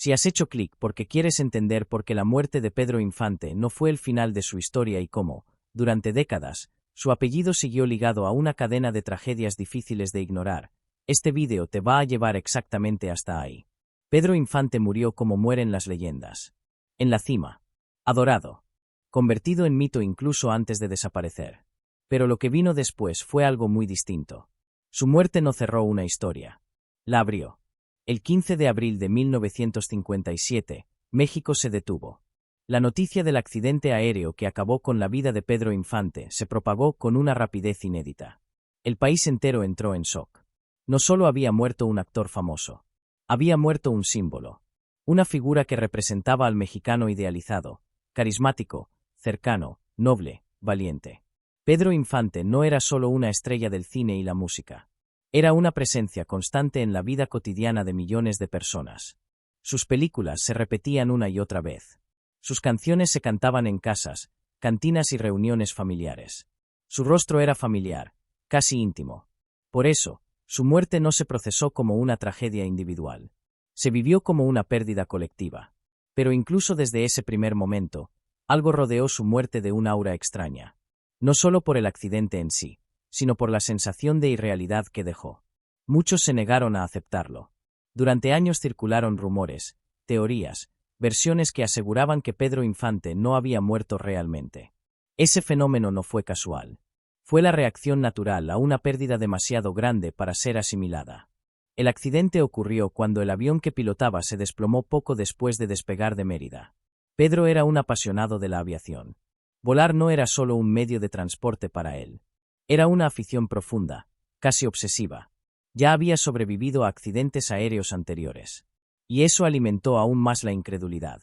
Si has hecho clic porque quieres entender por qué la muerte de Pedro Infante no fue el final de su historia y cómo, durante décadas, su apellido siguió ligado a una cadena de tragedias difíciles de ignorar, este vídeo te va a llevar exactamente hasta ahí. Pedro Infante murió como mueren las leyendas. En la cima. Adorado. Convertido en mito incluso antes de desaparecer. Pero lo que vino después fue algo muy distinto. Su muerte no cerró una historia. La abrió. El 15 de abril de 1957, México se detuvo. La noticia del accidente aéreo que acabó con la vida de Pedro Infante se propagó con una rapidez inédita. El país entero entró en shock. No solo había muerto un actor famoso. Había muerto un símbolo. Una figura que representaba al mexicano idealizado, carismático, cercano, noble, valiente. Pedro Infante no era solo una estrella del cine y la música. Era una presencia constante en la vida cotidiana de millones de personas. Sus películas se repetían una y otra vez. Sus canciones se cantaban en casas, cantinas y reuniones familiares. Su rostro era familiar, casi íntimo. Por eso, su muerte no se procesó como una tragedia individual. Se vivió como una pérdida colectiva. Pero incluso desde ese primer momento, algo rodeó su muerte de un aura extraña. No solo por el accidente en sí, sino por la sensación de irrealidad que dejó. Muchos se negaron a aceptarlo. Durante años circularon rumores, teorías, versiones que aseguraban que Pedro Infante no había muerto realmente. Ese fenómeno no fue casual. Fue la reacción natural a una pérdida demasiado grande para ser asimilada. El accidente ocurrió cuando el avión que pilotaba se desplomó poco después de despegar de Mérida. Pedro era un apasionado de la aviación. Volar no era solo un medio de transporte para él. Era una afición profunda, casi obsesiva. Ya había sobrevivido a accidentes aéreos anteriores. Y eso alimentó aún más la incredulidad.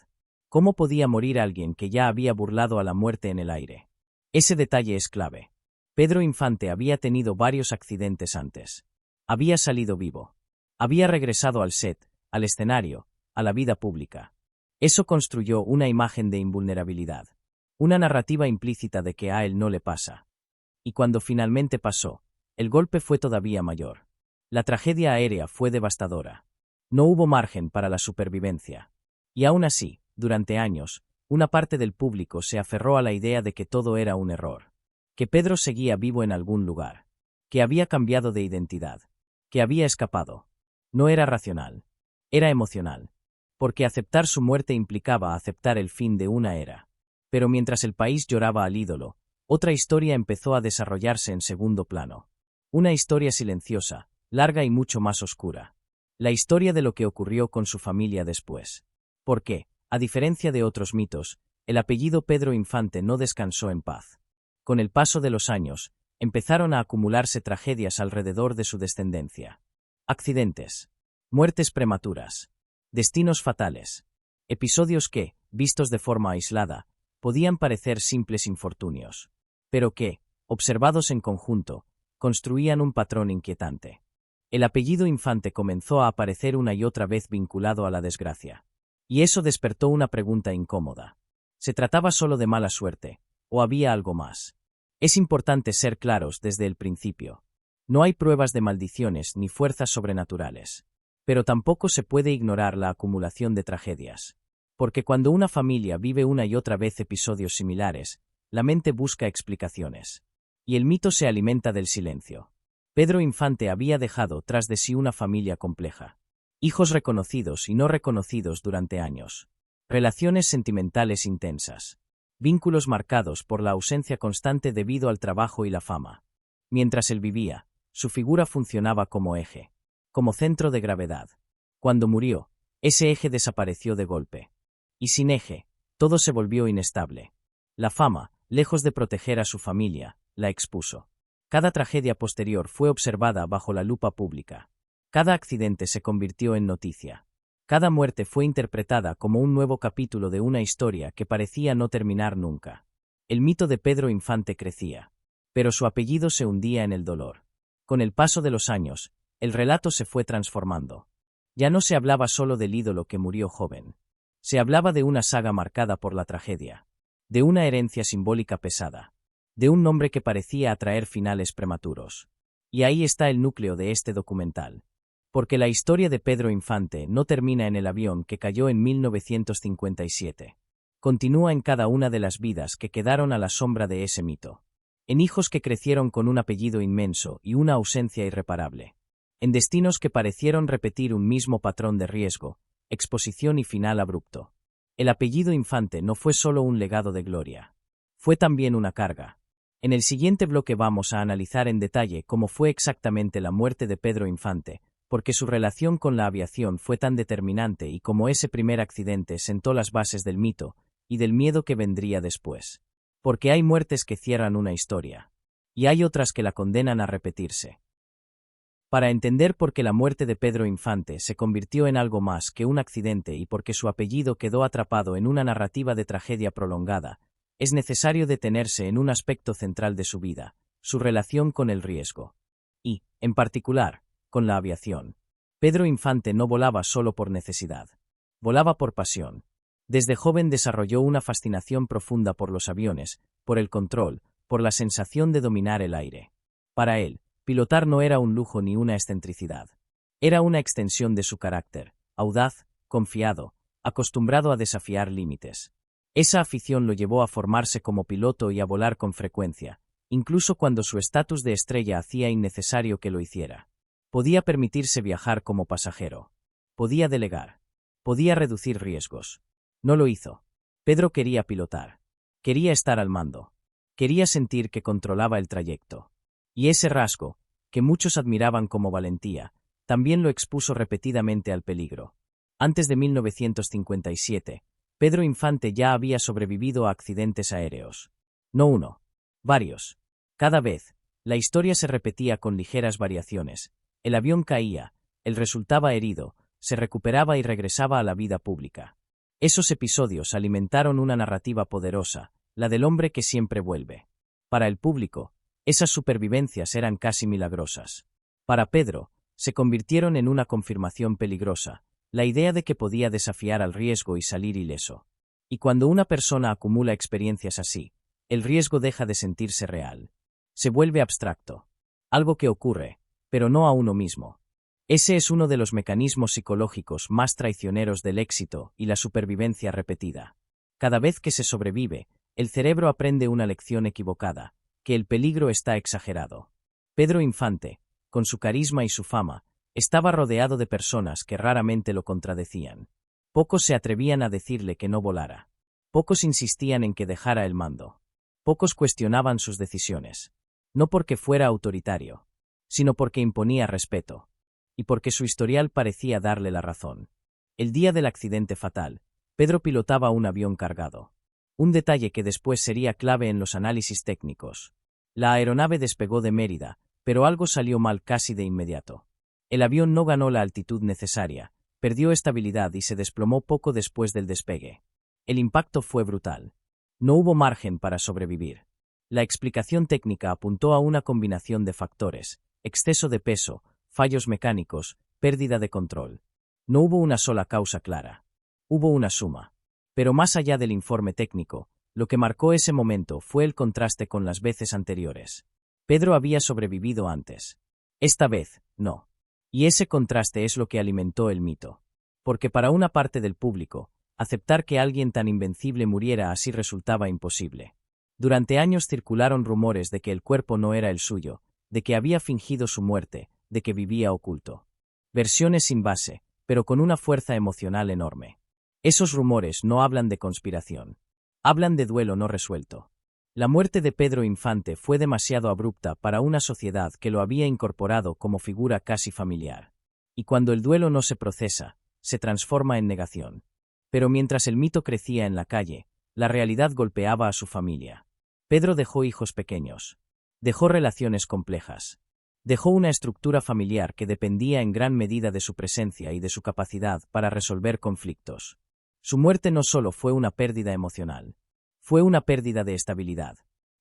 ¿Cómo podía morir alguien que ya había burlado a la muerte en el aire? Ese detalle es clave. Pedro Infante había tenido varios accidentes antes. Había salido vivo. Había regresado al set, al escenario, a la vida pública. Eso construyó una imagen de invulnerabilidad. Una narrativa implícita de que a él no le pasa. Y cuando finalmente pasó, el golpe fue todavía mayor. La tragedia aérea fue devastadora. No hubo margen para la supervivencia. Y aún así, durante años, una parte del público se aferró a la idea de que todo era un error. Que Pedro seguía vivo en algún lugar. Que había cambiado de identidad. Que había escapado. No era racional. Era emocional. Porque aceptar su muerte implicaba aceptar el fin de una era. Pero mientras el país lloraba al ídolo, otra historia empezó a desarrollarse en segundo plano. Una historia silenciosa, larga y mucho más oscura. La historia de lo que ocurrió con su familia después. Porque, a diferencia de otros mitos, el apellido Pedro Infante no descansó en paz. Con el paso de los años, empezaron a acumularse tragedias alrededor de su descendencia. Accidentes. Muertes prematuras. Destinos fatales. Episodios que, vistos de forma aislada, podían parecer simples infortunios. Pero que, observados en conjunto, construían un patrón inquietante. El apellido Infante comenzó a aparecer una y otra vez vinculado a la desgracia. Y eso despertó una pregunta incómoda. ¿Se trataba solo de mala suerte, o había algo más? Es importante ser claros desde el principio. No hay pruebas de maldiciones ni fuerzas sobrenaturales. Pero tampoco se puede ignorar la acumulación de tragedias. Porque cuando una familia vive una y otra vez episodios similares, la mente busca explicaciones. Y el mito se alimenta del silencio. Pedro Infante había dejado tras de sí una familia compleja. Hijos reconocidos y no reconocidos durante años. Relaciones sentimentales intensas. Vínculos marcados por la ausencia constante debido al trabajo y la fama. Mientras él vivía, su figura funcionaba como eje. Como centro de gravedad. Cuando murió, ese eje desapareció de golpe. Y sin eje, todo se volvió inestable. La fama, lejos de proteger a su familia, la expuso. Cada tragedia posterior fue observada bajo la lupa pública. Cada accidente se convirtió en noticia. Cada muerte fue interpretada como un nuevo capítulo de una historia que parecía no terminar nunca. El mito de Pedro Infante crecía. Pero su apellido se hundía en el dolor. Con el paso de los años, el relato se fue transformando. Ya no se hablaba solo del ídolo que murió joven. Se hablaba de una saga marcada por la tragedia. De una herencia simbólica pesada. De un nombre que parecía atraer finales prematuros. Y ahí está el núcleo de este documental. Porque la historia de Pedro Infante no termina en el avión que cayó en 1957. Continúa en cada una de las vidas que quedaron a la sombra de ese mito. En hijos que crecieron con un apellido inmenso y una ausencia irreparable. En destinos que parecieron repetir un mismo patrón de riesgo, exposición y final abrupto. El apellido Infante no fue solo un legado de gloria. Fue también una carga. En el siguiente bloque vamos a analizar en detalle cómo fue exactamente la muerte de Pedro Infante, porque su relación con la aviación fue tan determinante y cómo ese primer accidente sentó las bases del mito y del miedo que vendría después. Porque hay muertes que cierran una historia. Y hay otras que la condenan a repetirse. Para entender por qué la muerte de Pedro Infante se convirtió en algo más que un accidente y por qué su apellido quedó atrapado en una narrativa de tragedia prolongada, es necesario detenerse en un aspecto central de su vida, su relación con el riesgo. Y, en particular, con la aviación. Pedro Infante no volaba solo por necesidad. Volaba por pasión. Desde joven desarrolló una fascinación profunda por los aviones, por el control, por la sensación de dominar el aire. Para él, pilotar no era un lujo ni una excentricidad. Era una extensión de su carácter, audaz, confiado, acostumbrado a desafiar límites. Esa afición lo llevó a formarse como piloto y a volar con frecuencia, incluso cuando su estatus de estrella hacía innecesario que lo hiciera. Podía permitirse viajar como pasajero. Podía delegar. Podía reducir riesgos. No lo hizo. Pedro quería pilotar. Quería estar al mando. Quería sentir que controlaba el trayecto. Y ese rasgo, que muchos admiraban como valentía, también lo expuso repetidamente al peligro. Antes de 1957, Pedro Infante ya había sobrevivido a accidentes aéreos. No uno. Varios. Cada vez, la historia se repetía con ligeras variaciones. El avión caía, él resultaba herido, se recuperaba y regresaba a la vida pública. Esos episodios alimentaron una narrativa poderosa, la del hombre que siempre vuelve. Para el público, esas supervivencias eran casi milagrosas. Para Pedro, se convirtieron en una confirmación peligrosa, la idea de que podía desafiar al riesgo y salir ileso. Y cuando una persona acumula experiencias así, el riesgo deja de sentirse real. Se vuelve abstracto. Algo que ocurre, pero no a uno mismo. Ese es uno de los mecanismos psicológicos más traicioneros del éxito y la supervivencia repetida. Cada vez que se sobrevive, el cerebro aprende una lección equivocada, que el peligro está exagerado. Pedro Infante, con su carisma y su fama, estaba rodeado de personas que raramente lo contradecían. Pocos se atrevían a decirle que no volara. Pocos insistían en que dejara el mando. Pocos cuestionaban sus decisiones. No porque fuera autoritario, sino porque imponía respeto. Y porque su historial parecía darle la razón. El día del accidente fatal, Pedro pilotaba un avión cargado. Un detalle que después sería clave en los análisis técnicos. La aeronave despegó de Mérida, pero algo salió mal casi de inmediato. El avión no ganó la altitud necesaria, perdió estabilidad y se desplomó poco después del despegue. El impacto fue brutal. No hubo margen para sobrevivir. La explicación técnica apuntó a una combinación de factores: exceso de peso, fallos mecánicos, pérdida de control. No hubo una sola causa clara. Hubo una suma. Pero más allá del informe técnico, lo que marcó ese momento fue el contraste con las veces anteriores. Pedro había sobrevivido antes. Esta vez, no. Y ese contraste es lo que alimentó el mito. Porque para una parte del público, aceptar que alguien tan invencible muriera así resultaba imposible. Durante años circularon rumores de que el cuerpo no era el suyo, de que había fingido su muerte, de que vivía oculto. Versiones sin base, pero con una fuerza emocional enorme. Esos rumores no hablan de conspiración. Hablan de duelo no resuelto. La muerte de Pedro Infante fue demasiado abrupta para una sociedad que lo había incorporado como figura casi familiar. Y cuando el duelo no se procesa, se transforma en negación. Pero mientras el mito crecía en la calle, la realidad golpeaba a su familia. Pedro dejó hijos pequeños. Dejó relaciones complejas. Dejó una estructura familiar que dependía en gran medida de su presencia y de su capacidad para resolver conflictos. Su muerte no solo fue una pérdida emocional, fue una pérdida de estabilidad.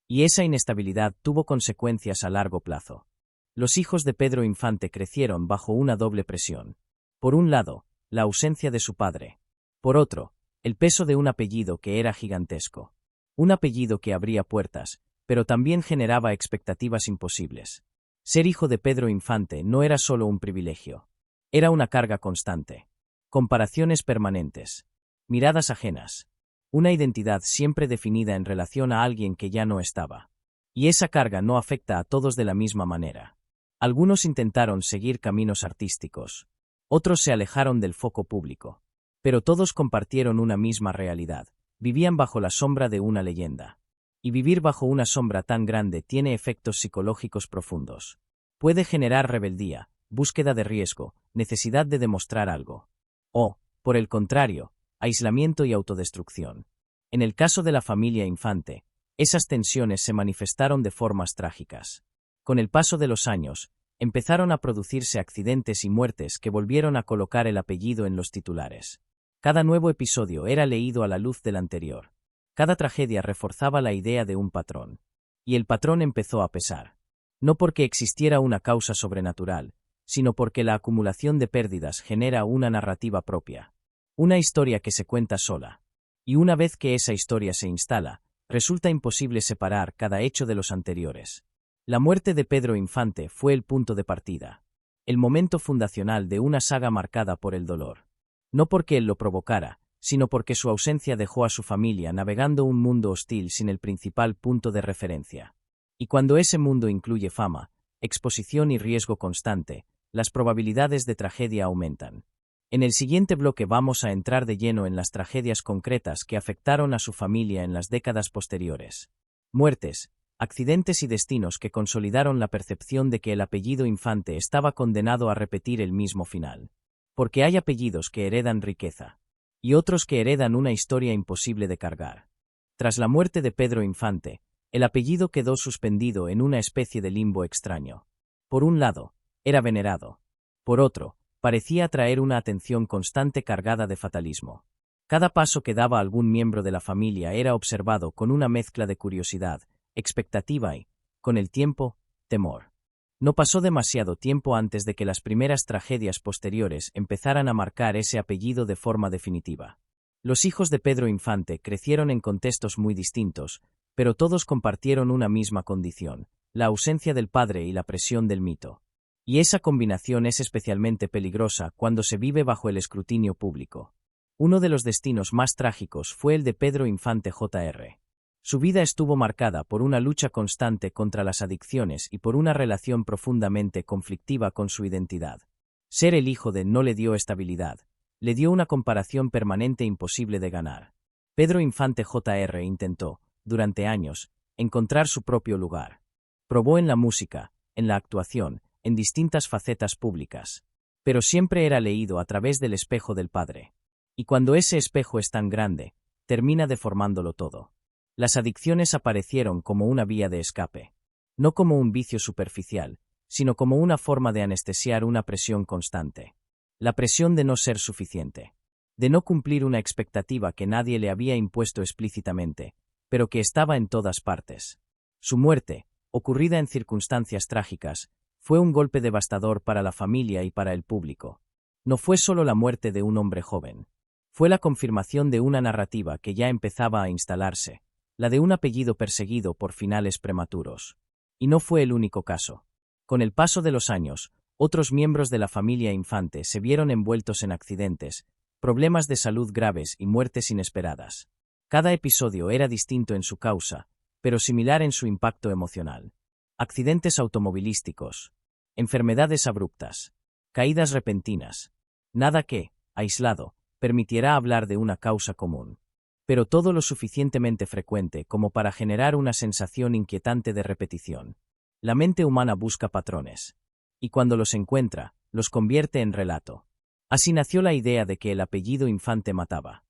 Y esa inestabilidad tuvo consecuencias a largo plazo. Los hijos de Pedro Infante crecieron bajo una doble presión. Por un lado, la ausencia de su padre. Por otro, el peso de un apellido que era gigantesco. Un apellido que abría puertas, pero también generaba expectativas imposibles. Ser hijo de Pedro Infante no era solo un privilegio. Era una carga constante. Comparaciones permanentes. Miradas ajenas. Una identidad siempre definida en relación a alguien que ya no estaba. Y esa carga no afecta a todos de la misma manera. Algunos intentaron seguir caminos artísticos. Otros se alejaron del foco público. Pero todos compartieron una misma realidad. Vivían bajo la sombra de una leyenda. Y vivir bajo una sombra tan grande tiene efectos psicológicos profundos. Puede generar rebeldía, búsqueda de riesgo, necesidad de demostrar algo. O, por el contrario, aislamiento y autodestrucción. En el caso de la familia Infante, esas tensiones se manifestaron de formas trágicas. Con el paso de los años, empezaron a producirse accidentes y muertes que volvieron a colocar el apellido en los titulares. Cada nuevo episodio era leído a la luz del anterior. Cada tragedia reforzaba la idea de un patrón. Y el patrón empezó a pesar. No porque existiera una causa sobrenatural, sino porque la acumulación de pérdidas genera una narrativa propia. Una historia que se cuenta sola. Y una vez que esa historia se instala, resulta imposible separar cada hecho de los anteriores. La muerte de Pedro Infante fue el punto de partida. El momento fundacional de una saga marcada por el dolor. No porque él lo provocara, sino porque su ausencia dejó a su familia navegando un mundo hostil sin el principal punto de referencia. Y cuando ese mundo incluye fama, exposición y riesgo constante, las probabilidades de tragedia aumentan. En el siguiente bloque vamos a entrar de lleno en las tragedias concretas que afectaron a su familia en las décadas posteriores. Muertes, accidentes y destinos que consolidaron la percepción de que el apellido Infante estaba condenado a repetir el mismo final. Porque hay apellidos que heredan riqueza. Y otros que heredan una historia imposible de cargar. Tras la muerte de Pedro Infante, el apellido quedó suspendido en una especie de limbo extraño. Por un lado, era venerado. Por otro, parecía atraer una atención constante cargada de fatalismo. Cada paso que daba algún miembro de la familia era observado con una mezcla de curiosidad, expectativa y, con el tiempo, temor. No pasó demasiado tiempo antes de que las primeras tragedias posteriores empezaran a marcar ese apellido de forma definitiva. Los hijos de Pedro Infante crecieron en contextos muy distintos, pero todos compartieron una misma condición, la ausencia del padre y la presión del mito. Y esa combinación es especialmente peligrosa cuando se vive bajo el escrutinio público. Uno de los destinos más trágicos fue el de Pedro Infante Jr. Su vida estuvo marcada por una lucha constante contra las adicciones y por una relación profundamente conflictiva con su identidad. Ser el hijo de no le dio estabilidad, le dio una comparación permanente imposible de ganar. Pedro Infante Jr. intentó, durante años, encontrar su propio lugar. Probó en la música, en la actuación, en distintas facetas públicas. Pero siempre era leído a través del espejo del padre. Y cuando ese espejo es tan grande, termina deformándolo todo. Las adicciones aparecieron como una vía de escape. No como un vicio superficial, sino como una forma de anestesiar una presión constante. La presión de no ser suficiente. De no cumplir una expectativa que nadie le había impuesto explícitamente, pero que estaba en todas partes. Su muerte, ocurrida en circunstancias trágicas, fue un golpe devastador para la familia y para el público. No fue solo la muerte de un hombre joven. Fue la confirmación de una narrativa que ya empezaba a instalarse, la de un apellido perseguido por finales prematuros. Y no fue el único caso. Con el paso de los años, otros miembros de la familia Infante se vieron envueltos en accidentes, problemas de salud graves y muertes inesperadas. Cada episodio era distinto en su causa, pero similar en su impacto emocional. Accidentes automovilísticos, enfermedades abruptas, caídas repentinas. Nada que, aislado, permitiera hablar de una causa común. Pero todo lo suficientemente frecuente como para generar una sensación inquietante de repetición. La mente humana busca patrones. Y cuando los encuentra, los convierte en relato. Así nació la idea de que el apellido Infante mataba.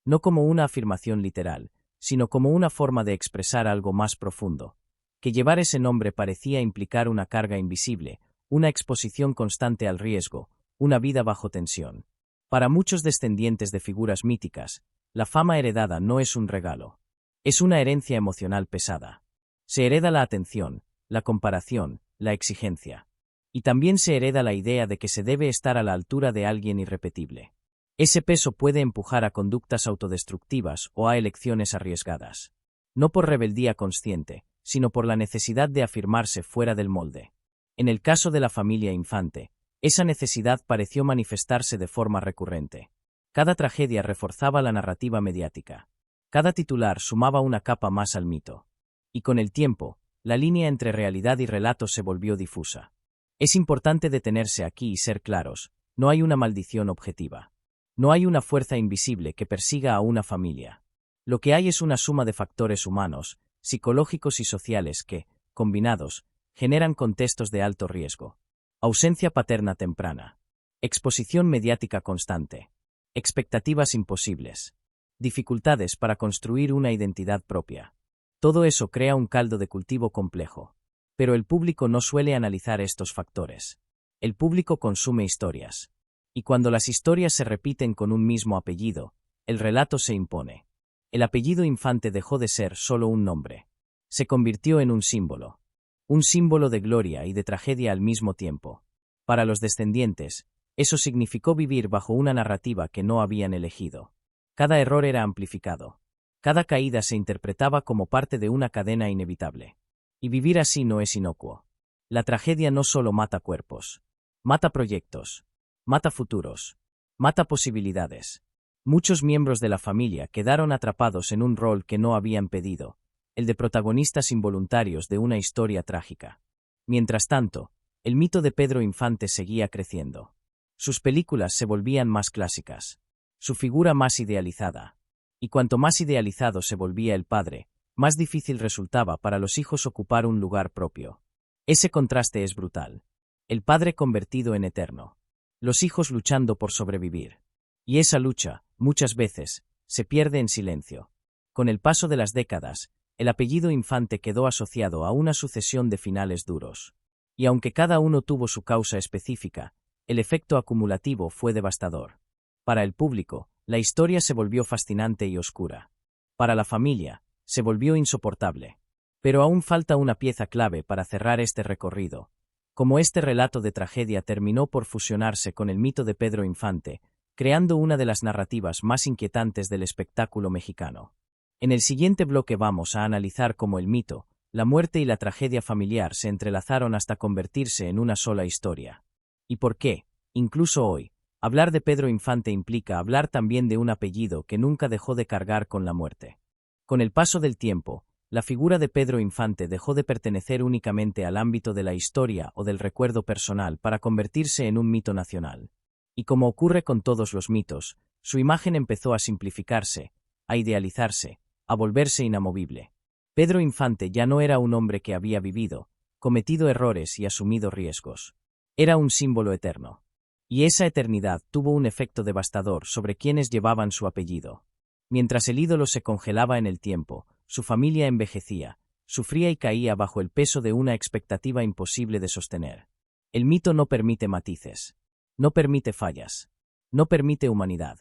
No como una afirmación literal, sino como una forma de expresar algo más profundo. Que llevar ese nombre parecía implicar una carga invisible, una exposición constante al riesgo, una vida bajo tensión. Para muchos descendientes de figuras míticas, la fama heredada no es un regalo. Es una herencia emocional pesada. Se hereda la atención, la comparación, la exigencia. Y también se hereda la idea de que se debe estar a la altura de alguien irrepetible. Ese peso puede empujar a conductas autodestructivas o a elecciones arriesgadas. No por rebeldía consciente, sino por la necesidad de afirmarse fuera del molde. En el caso de la familia Infante, Esa necesidad pareció manifestarse de forma recurrente. Cada tragedia reforzaba la narrativa mediática. Cada titular sumaba una capa más al mito. Y con el tiempo, la línea entre realidad y relato se volvió difusa. Es importante detenerse aquí y ser claros, no hay una maldición objetiva. No hay una fuerza invisible que persiga a una familia. Lo que hay es una suma de factores humanos, psicológicos y sociales que, combinados, generan contextos de alto riesgo. Ausencia paterna temprana. Exposición mediática constante. Expectativas imposibles. Dificultades para construir una identidad propia. Todo eso crea un caldo de cultivo complejo. Pero el público no suele analizar estos factores. El público consume historias. Y cuando las historias se repiten con un mismo apellido, el relato se impone. El apellido Infante dejó de ser solo un nombre. Se convirtió en un símbolo. Un símbolo de gloria y de tragedia al mismo tiempo. Para los descendientes, eso significó vivir bajo una narrativa que no habían elegido. Cada error era amplificado. Cada caída se interpretaba como parte de una cadena inevitable. Y vivir así no es inocuo. La tragedia no solo mata cuerpos. Mata proyectos. Mata futuros. Mata posibilidades. Muchos miembros de la familia quedaron atrapados en un rol que no habían pedido, el de protagonistas involuntarios de una historia trágica. Mientras tanto, el mito de Pedro Infante seguía creciendo. Sus películas se volvían más clásicas. Su figura más idealizada. Y cuanto más idealizado se volvía el padre, más difícil resultaba para los hijos ocupar un lugar propio. Ese contraste es brutal. El padre convertido en eterno. Los hijos luchando por sobrevivir. Y esa lucha, muchas veces, se pierde en silencio. Con el paso de las décadas, el apellido Infante quedó asociado a una sucesión de finales duros. Y aunque cada uno tuvo su causa específica, el efecto acumulativo fue devastador. Para el público, la historia se volvió fascinante y oscura. Para la familia, se volvió insoportable. Pero aún falta una pieza clave para cerrar este recorrido. Como este relato de tragedia terminó por fusionarse con el mito de Pedro Infante, creando una de las narrativas más inquietantes del espectáculo mexicano. En el siguiente bloque vamos a analizar cómo el mito, la muerte y la tragedia familiar se entrelazaron hasta convertirse en una sola historia. Y por qué, incluso hoy, hablar de Pedro Infante implica hablar también de un apellido que nunca dejó de cargar con la muerte. Con el paso del tiempo, la figura de Pedro Infante dejó de pertenecer únicamente al ámbito de la historia o del recuerdo personal para convertirse en un mito nacional. Y como ocurre con todos los mitos, su imagen empezó a simplificarse, a idealizarse, a volverse inamovible. Pedro Infante ya no era un hombre que había vivido, cometido errores y asumido riesgos. Era un símbolo eterno. Y esa eternidad tuvo un efecto devastador sobre quienes llevaban su apellido. Mientras el ídolo se congelaba en el tiempo, su familia envejecía, sufría y caía bajo el peso de una expectativa imposible de sostener. El mito no permite matices. No permite fallas. No permite humanidad.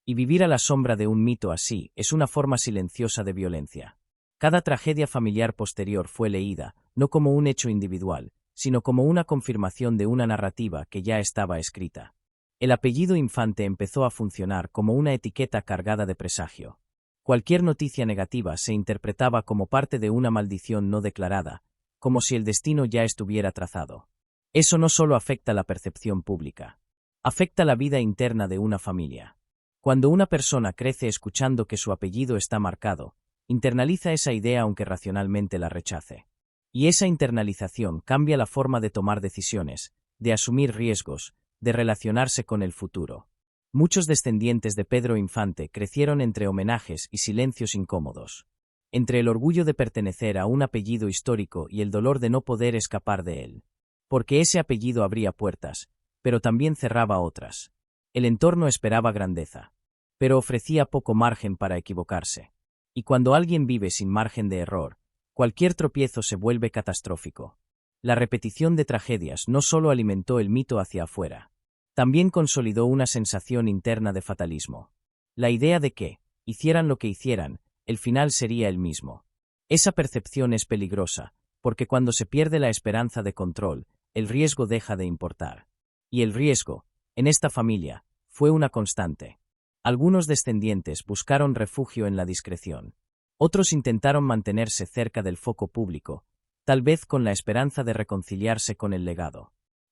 Y vivir a la sombra de un mito así es una forma silenciosa de violencia. Cada tragedia familiar posterior fue leída, no como un hecho individual, sino como una confirmación de una narrativa que ya estaba escrita. El apellido Infante empezó a funcionar como una etiqueta cargada de presagio. Cualquier noticia negativa se interpretaba como parte de una maldición no declarada, como si el destino ya estuviera trazado. Eso no solo afecta la percepción pública. Afecta la vida interna de una familia. Cuando una persona crece escuchando que su apellido está marcado, internaliza esa idea aunque racionalmente la rechace. Y esa internalización cambia la forma de tomar decisiones, de asumir riesgos, de relacionarse con el futuro. Muchos descendientes de Pedro Infante crecieron entre homenajes y silencios incómodos. Entre el orgullo de pertenecer a un apellido histórico y el dolor de no poder escapar de él. Porque ese apellido abría puertas, pero también cerraba otras. El entorno esperaba grandeza, pero ofrecía poco margen para equivocarse. Y cuando alguien vive sin margen de error, cualquier tropiezo se vuelve catastrófico. La repetición de tragedias no solo alimentó el mito hacia afuera, también consolidó una sensación interna de fatalismo. La idea de que, hicieran lo que hicieran, el final sería el mismo. Esa percepción es peligrosa, porque cuando se pierde la esperanza de control, el riesgo deja de importar. Y el riesgo, en esta familia, fue una constante. Algunos descendientes buscaron refugio en la discreción. Otros intentaron mantenerse cerca del foco público, tal vez con la esperanza de reconciliarse con el legado.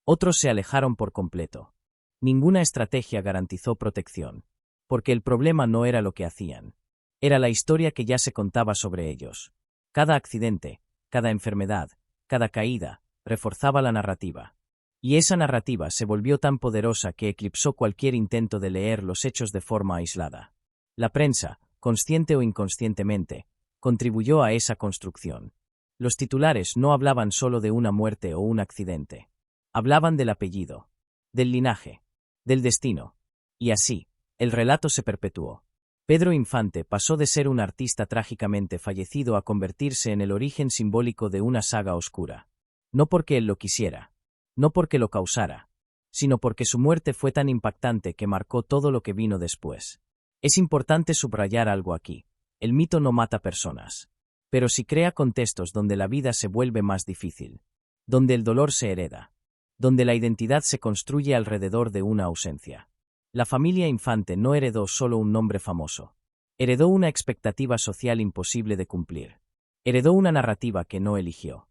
Otros se alejaron por completo. Ninguna estrategia garantizó protección. Porque el problema no era lo que hacían. Era la historia que ya se contaba sobre ellos. Cada accidente, cada enfermedad, cada caída, reforzaba la narrativa. Y esa narrativa se volvió tan poderosa que eclipsó cualquier intento de leer los hechos de forma aislada. La prensa, consciente o inconscientemente, contribuyó a esa construcción. Los titulares no hablaban solo de una muerte o un accidente. Hablaban del apellido, del linaje, del destino. Y así, el relato se perpetuó. Pedro Infante pasó de ser un artista trágicamente fallecido a convertirse en el origen simbólico de una saga oscura. No porque él lo quisiera, no porque lo causara, sino porque su muerte fue tan impactante que marcó todo lo que vino después. Es importante subrayar algo aquí. El mito no mata personas. Pero sí crea contextos donde la vida se vuelve más difícil. Donde el dolor se hereda. Donde la identidad se construye alrededor de una ausencia. La familia Infante no heredó solo un nombre famoso. Heredó una expectativa social imposible de cumplir. Heredó una narrativa que no eligió.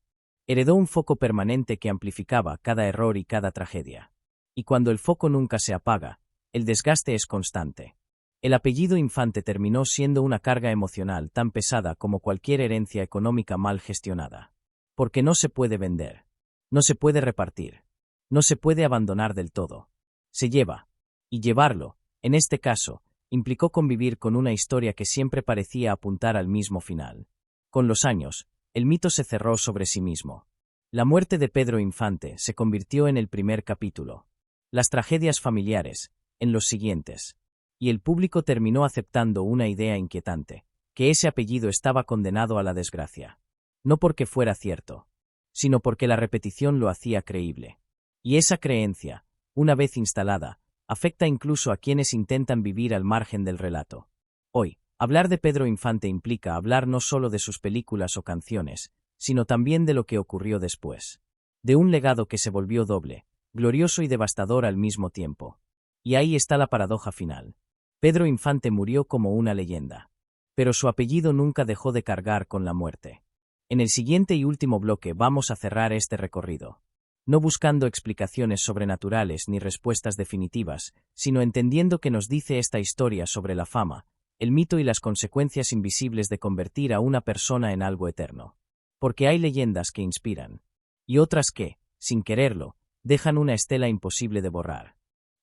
Heredó un foco permanente que amplificaba cada error y cada tragedia. Y cuando el foco nunca se apaga, el desgaste es constante. El apellido Infante terminó siendo una carga emocional tan pesada como cualquier herencia económica mal gestionada. Porque no se puede vender. No se puede repartir. No se puede abandonar del todo. Se lleva. Y llevarlo, en este caso, implicó convivir con una historia que siempre parecía apuntar al mismo final. Con los años, el mito se cerró sobre sí mismo. La muerte de Pedro Infante se convirtió en el primer capítulo. Las tragedias familiares, en los siguientes. Y el público terminó aceptando una idea inquietante, que ese apellido estaba condenado a la desgracia. No porque fuera cierto, sino porque la repetición lo hacía creíble. Y esa creencia, una vez instalada, afecta incluso a quienes intentan vivir al margen del relato. Hoy, hablar de Pedro Infante implica hablar no solo de sus películas o canciones, sino también de lo que ocurrió después. De un legado que se volvió doble, glorioso y devastador al mismo tiempo. Y ahí está la paradoja final. Pedro Infante murió como una leyenda. Pero su apellido nunca dejó de cargar con la muerte. En el siguiente y último bloque vamos a cerrar este recorrido. No buscando explicaciones sobrenaturales ni respuestas definitivas, sino entendiendo qué nos dice esta historia sobre la fama, el mito y las consecuencias invisibles de convertir a una persona en algo eterno. Porque hay leyendas que inspiran. Y otras que, sin quererlo, dejan una estela imposible de borrar.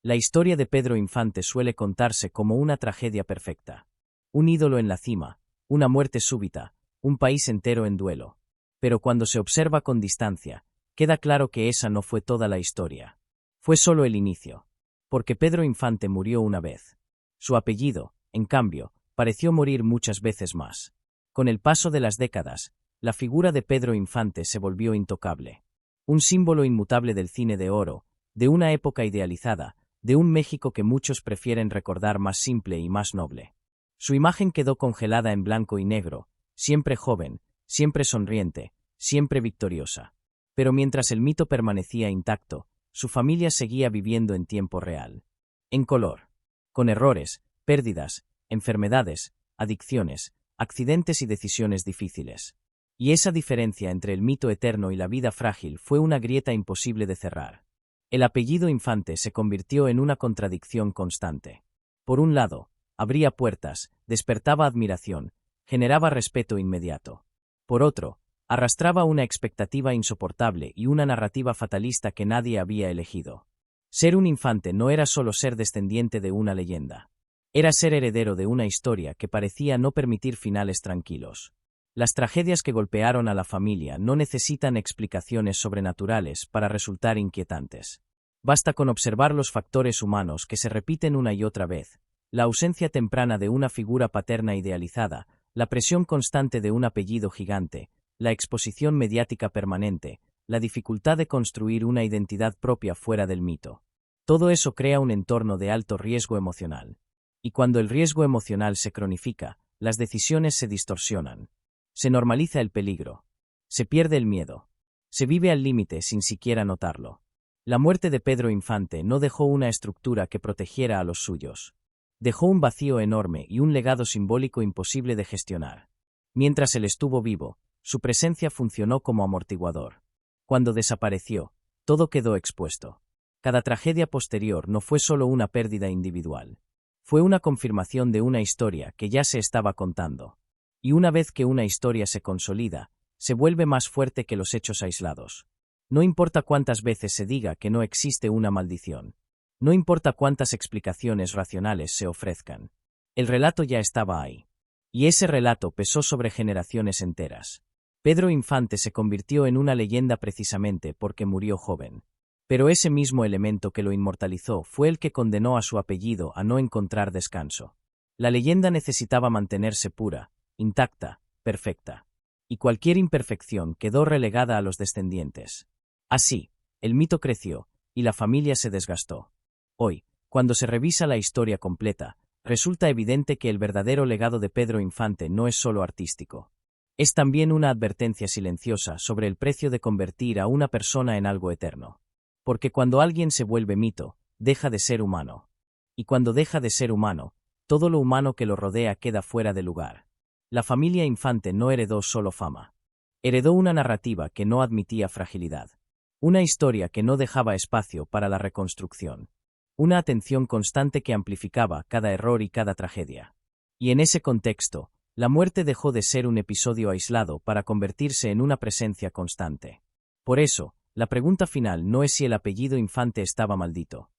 La historia de Pedro Infante suele contarse como una tragedia perfecta. Un ídolo en la cima, una muerte súbita, un país entero en duelo. Pero cuando se observa con distancia, queda claro que esa no fue toda la historia. Fue solo el inicio. Porque Pedro Infante murió una vez. Su apellido, en cambio, pareció morir muchas veces más. Con el paso de las décadas, la figura de Pedro Infante se volvió intocable. Un símbolo inmutable del cine de oro, de una época idealizada, de un México que muchos prefieren recordar más simple y más noble. Su imagen quedó congelada en blanco y negro, siempre joven, siempre sonriente, siempre victoriosa. Pero mientras el mito permanecía intacto, su familia seguía viviendo en tiempo real. En color. Con errores, pérdidas, enfermedades, adicciones, accidentes y decisiones difíciles. Y esa diferencia entre el mito eterno y la vida frágil fue una grieta imposible de cerrar. El apellido Infante se convirtió en una contradicción constante. Por un lado, abría puertas, despertaba admiración, generaba respeto inmediato. Por otro, arrastraba una expectativa insoportable y una narrativa fatalista que nadie había elegido. Ser un infante no era solo ser descendiente de una leyenda. Era ser heredero de una historia que parecía no permitir finales tranquilos. Las tragedias que golpearon a la familia no necesitan explicaciones sobrenaturales para resultar inquietantes. Basta con observar los factores humanos que se repiten una y otra vez, la ausencia temprana de una figura paterna idealizada, la presión constante de un apellido gigante, la exposición mediática permanente, la dificultad de construir una identidad propia fuera del mito. Todo eso crea un entorno de alto riesgo emocional. Y cuando el riesgo emocional se cronifica, las decisiones se distorsionan. Se normaliza el peligro. Se pierde el miedo. Se vive al límite sin siquiera notarlo. La muerte de Pedro Infante no dejó una estructura que protegiera a los suyos. Dejó un vacío enorme y un legado simbólico imposible de gestionar. Mientras él estuvo vivo, su presencia funcionó como amortiguador. Cuando desapareció, Todo quedó expuesto. Cada tragedia posterior no fue solo una pérdida individual. Fue una confirmación de una historia que ya se estaba contando. Y una vez que una historia se consolida, se vuelve más fuerte que los hechos aislados. No importa cuántas veces se diga que no existe una maldición. No importa cuántas explicaciones racionales se ofrezcan. El relato ya estaba ahí. Y ese relato pesó sobre generaciones enteras. Pedro Infante se convirtió en una leyenda precisamente porque murió joven. Pero ese mismo elemento que lo inmortalizó fue el que condenó a su apellido a no encontrar descanso. La leyenda necesitaba mantenerse pura, intacta, perfecta. Y cualquier imperfección quedó relegada a los descendientes. Así, el mito creció, y la familia se desgastó. Hoy, cuando se revisa la historia completa, resulta evidente que el verdadero legado de Pedro Infante no es solo artístico. Es también una advertencia silenciosa sobre el precio de convertir a una persona en algo eterno. Porque cuando alguien se vuelve mito, deja de ser humano. Y cuando deja de ser humano, todo lo humano que lo rodea queda fuera de lugar. La familia Infante no heredó solo fama. Heredó una narrativa que no admitía fragilidad. Una historia que no dejaba espacio para la reconstrucción. Una atención constante que amplificaba cada error y cada tragedia. Y en ese contexto, la muerte dejó de ser un episodio aislado para convertirse en una presencia constante. Por eso, la pregunta final no es si el apellido Infante estaba maldito.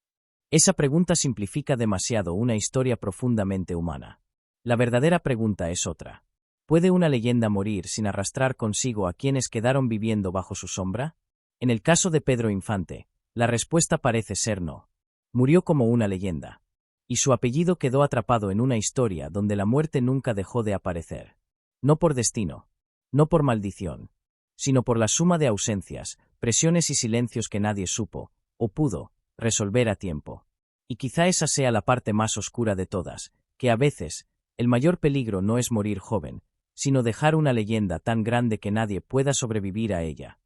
Esa pregunta simplifica demasiado una historia profundamente humana. La verdadera pregunta es otra. ¿Puede una leyenda morir sin arrastrar consigo a quienes quedaron viviendo bajo su sombra? En el caso de Pedro Infante, la respuesta parece ser no. Murió como una leyenda. Y su apellido quedó atrapado en una historia donde la muerte nunca dejó de aparecer. No por destino, no por maldición, sino por la suma de ausencias, presiones y silencios que nadie supo, o pudo, resolver a tiempo. Y quizá esa sea la parte más oscura de todas, que a veces, el mayor peligro no es morir joven, sino dejar una leyenda tan grande que nadie pueda sobrevivir a ella.